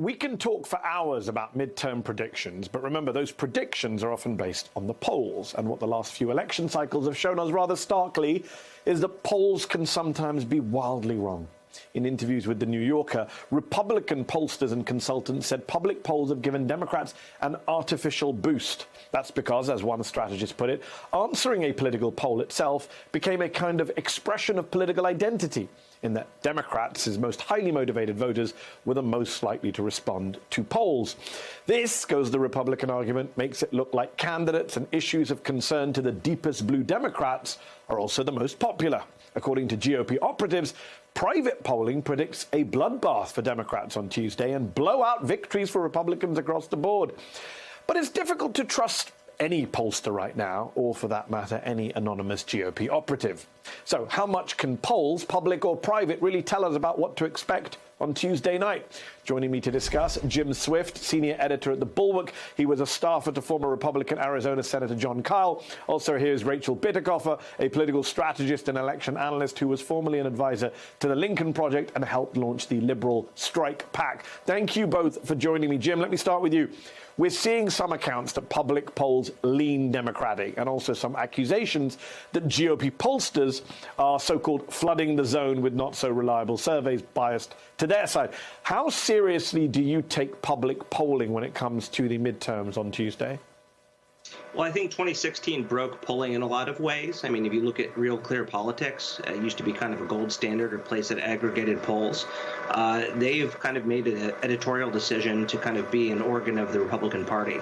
we can talk for hours about midterm predictions, but remember, those predictions are often based on the polls. And what the last few election cycles have shown us rather starkly is that polls can sometimes be wildly wrong. In interviews with The New Yorker, Republican pollsters and consultants said public polls have given Democrats an artificial boost. That's because, as one strategist put it, answering a political poll itself became a kind of expression of political identity, in that Democrats, his most highly motivated voters, were the most likely to respond to polls. This, goes the Republican argument, makes it look like candidates and issues of concern to the deepest blue Democrats are also the most popular. According to GOP operatives, private polling predicts a bloodbath for Democrats on Tuesday and blowout victories for Republicans across the board. But it's difficult to trust any pollster right now, or for that matter, any anonymous GOP operative. So how much can polls, public or private, really tell us about what to expect on Tuesday night? Joining me to discuss, Jim Swift, senior editor at The Bulwark. He was a staffer to former Republican Arizona Senator Jon Kyl. Also here's Rachel Bitecofer, a political strategist and election analyst who was formerly an advisor to the Lincoln Project and helped launch the Liberal Strike PAC. Thank you both for joining me. Jim, let me start with you. We're seeing some accounts that public polls lean Democratic, and also some accusations that GOP pollsters are so-called flooding the zone with not-so-reliable surveys biased to their side. How seriously do you take public polling when it comes to the midterms on Tuesday? Well, I think 2016 broke polling in a lot of ways. I mean, if you look at Real Clear Politics, it used to be kind of a gold standard or place that aggregated polls. They've kind of made an editorial decision to kind of be an organ of the Republican Party.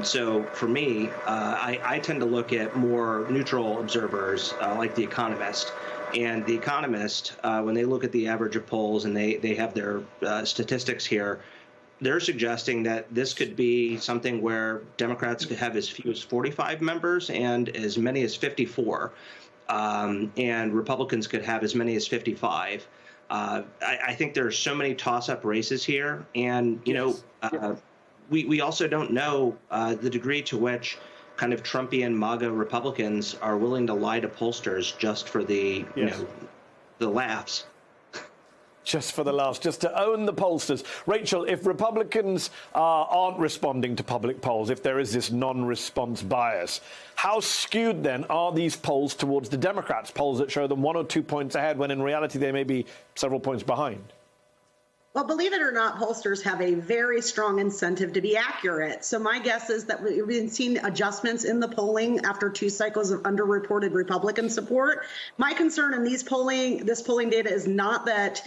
So for me, I tend to look at more neutral observers like The Economist. And The Economist, when they look at the average of polls and they have their statistics here, they're suggesting that this could be something where Democrats could have as few as 45 members and as many as 54, and Republicans could have as many as 55. I think there are so many toss-up races here, and we also don't know the degree to which kind of Trumpian MAGA Republicans are willing to lie to pollsters just for the the laughs. Just for the laughs, just to own the pollsters. Rachel, if Republicans aren't responding to public polls, if there is this non-response bias, how skewed then are these polls towards the Democrats, polls that show them 1 or 2 points ahead when in reality they may be several points behind? Well, believe it or not, pollsters have a very strong incentive to be accurate. So my guess is that we've been seeing adjustments in the polling after 2 cycles of underreported Republican support. My concern in this polling data is not that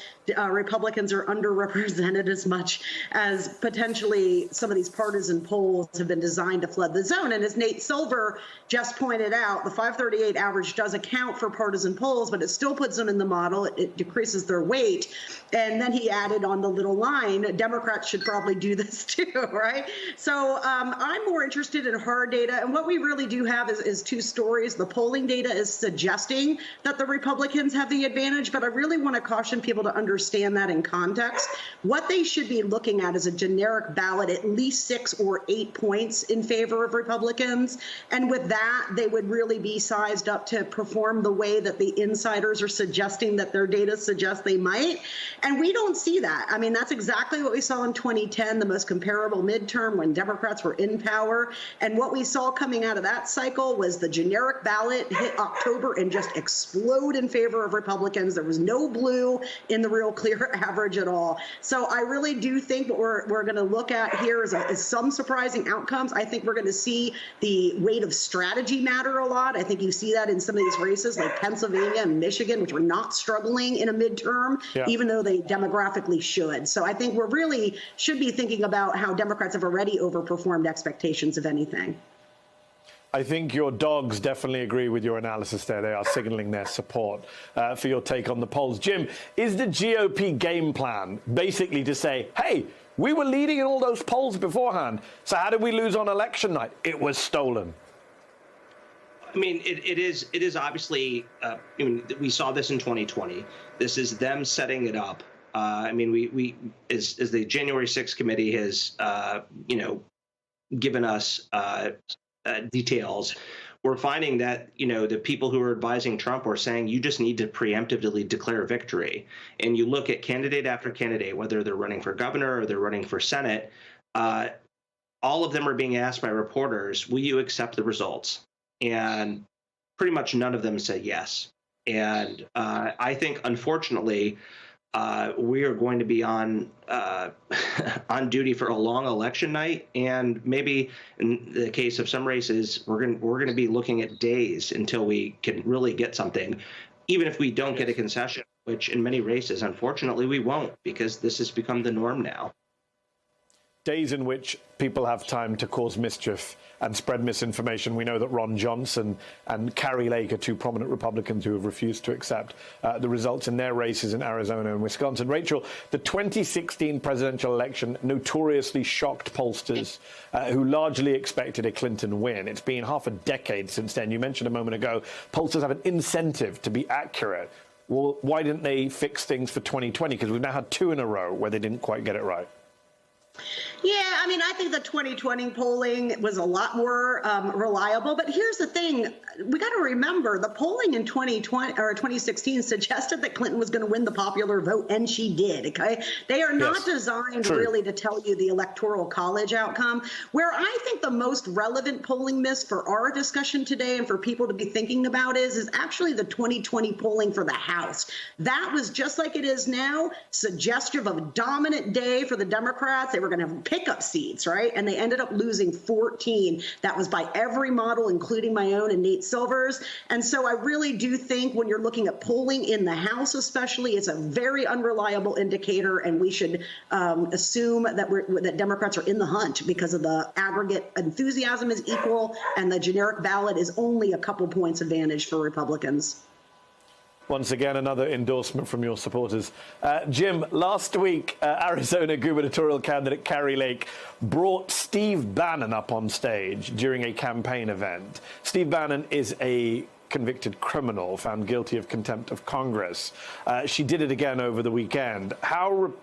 Republicans are underrepresented as much as potentially some of these partisan polls have been designed to flood the zone. And as Nate Silver just pointed out, the 538 average does account for partisan polls, but it still puts them in the model. It decreases their weight. And then he added on the little line, Democrats should probably do this too, right? So I'm more interested in hard data. And what we really do have is 2 stories. The polling data is suggesting that the Republicans have the advantage, but I really want to caution people to understand that in context. What they should be looking at is a generic ballot, at least 6 or 8 points in favor of Republicans. And with that, they would really be sized up to perform the way that the insiders are suggesting that their data suggests they might. And we don't see that. I mean, that's exactly what we saw in 2010, the most comparable midterm when Democrats were in power. And what we saw coming out of that cycle was the generic ballot hit October and just explode in favor of Republicans. There was no blue in the Real Clear average at all. So I really do think what we're going to look at here is some surprising outcomes. I think we're going to see the weight of strategy matter a lot. I think you see that in some of these races like Pennsylvania and Michigan, which were not struggling in a midterm, even though they demographically should. So I think we really should be thinking about how Democrats have already overperformed expectations, if anything. I think your dogs definitely agree with your analysis there. They are signaling their support for your take on the polls. Jim, is the GOP game plan basically to say, hey, we were leading in all those polls beforehand, so how did we lose on election night? It was stolen. I mean, it is obviously, I mean, we saw this in 2020. This is them setting it up. I mean, we as the January 6th committee has, given us details, we're finding that, the people who are advising Trump are saying you just need to preemptively declare victory. And you look at candidate after candidate, whether they're running for governor or they're running for Senate, all of them are being asked by reporters, will you accept the results? And pretty much none of them said yes. And I think, unfortunately, we are going to be on on duty for a long election night, and maybe in the case of some races, we're going to be looking at days until we can really get something, even if we don't get a concession, which in many races, unfortunately, we won't, because this has become the norm now. Days in which people have time to cause mischief and spread misinformation. We know that Ron Johnson and Kari Lake are two prominent Republicans who have refused to accept the results in their races in Arizona and Wisconsin. Rachel, the 2016 presidential election notoriously shocked pollsters who largely expected a Clinton win. It's been half a decade since then. You mentioned a moment ago, pollsters have an incentive to be accurate. Well, why didn't they fix things for 2020? Because we've now had two in a row where they didn't quite get it right. Yeah, I mean, I think the 2020 polling was a lot more reliable. But here's the thing. We got to remember the polling in 2016 suggested that Clinton was going to win the popular vote, and she did. OK, they are not designed really to tell you the electoral college outcome. Where I think the most relevant polling miss for our discussion today and for people to be thinking about is actually the 2020 polling for the House. That was just like it is now, suggestive of a dominant day for the Democrats. They were going to have pickup seats, right? And they ended up losing 14. That was by every model, including my own and Nate Silver's. And so I really do think when you're looking at polling in the House, especially, it's a very unreliable indicator, and we should assume that Democrats are in the hunt because of the aggregate enthusiasm is equal, and the generic ballot is only a couple points advantage for Republicans. Once again, another endorsement from your supporters. Jim, last week, Arizona gubernatorial candidate Kari Lake brought Steve Bannon up on stage during a campaign event. Steve Bannon is a convicted criminal found guilty of contempt of Congress. She did it again over the weekend. How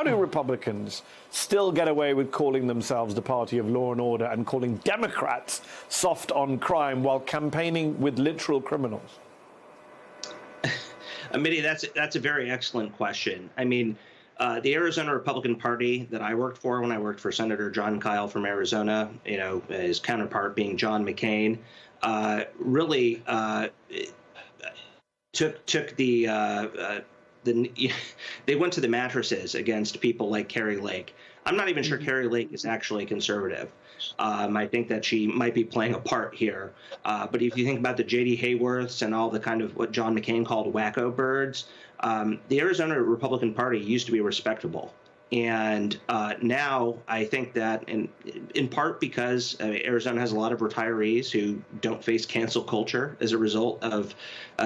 do Republicans still get away with calling themselves the party of law and order and calling Democrats soft on crime while campaigning with literal criminals? Mitty, that's a very excellent question. I mean, the Arizona Republican Party that I worked for when I worked for Senator Jon Kyl from Arizona, his counterpart being John McCain, really took the they went to the mattresses against people like Kari Lake. I'm not even sure Kari Lake is actually conservative. I think that she might be playing a part here. But if you think about the J.D. Hayworths and all the kind of what John McCain called wacko birds, the Arizona Republican Party used to be respectable. And now I think that in part because Arizona has a lot of retirees who don't face cancel culture as a result of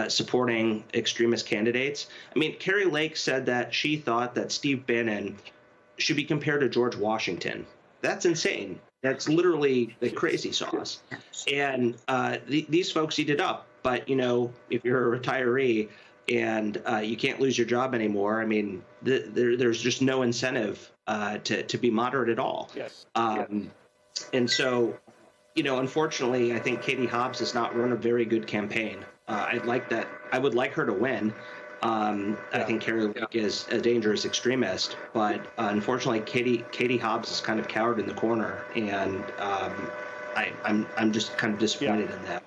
supporting extremist candidates. I mean, Kari Lake said that she thought that Steve Bannon should be compared to George Washington. That's insane. That's literally the crazy sauce. And these folks eat it up. But, if you're a retiree and you can't lose your job anymore, I mean, there's just no incentive to be moderate at all. Yes. And so, unfortunately, I think Katie Hobbs has not run a very good campaign. I would like her to win. I think Kari Lake is a dangerous extremist, but unfortunately, Katie Hobbs is kind of cowered in the corner, and I'm just kind of disappointed in that.